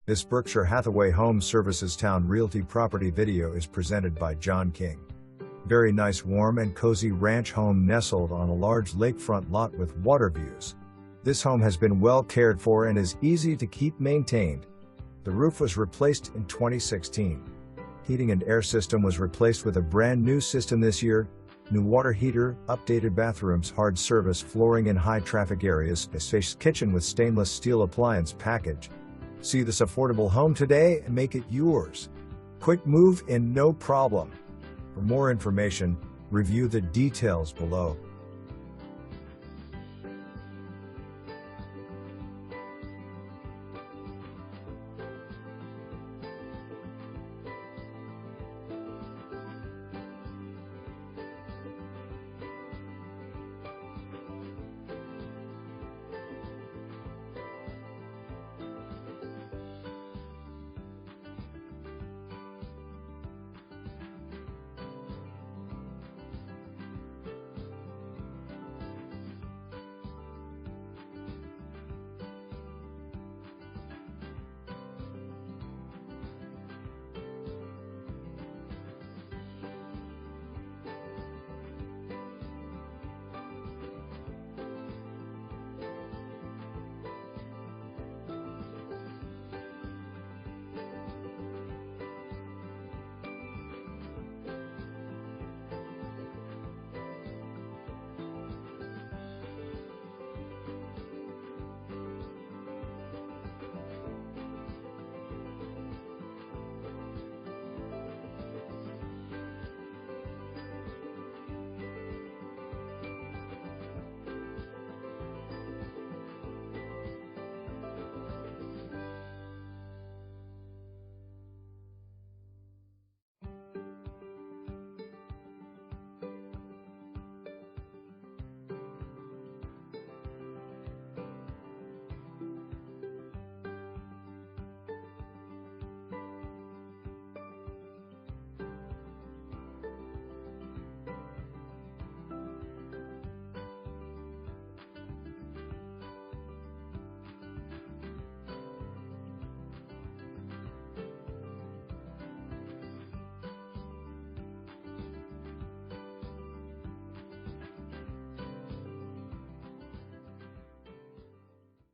This Berkshire Hathaway Home Services Towne Realty property video is presented by John King. Very nice warm and cozy ranch home nestled on a large lakefront lot with water views. This home has been well cared for and is easy to keep maintained. The roof was replaced in 2016. Heating and air system was replaced with a brand new system this year. New water heater, updated bathrooms, hard service flooring in high traffic areas, a spacious kitchen with stainless steel appliance package. See this affordable home today and make it yours. Quick move in, no problem. For more information, review the details below.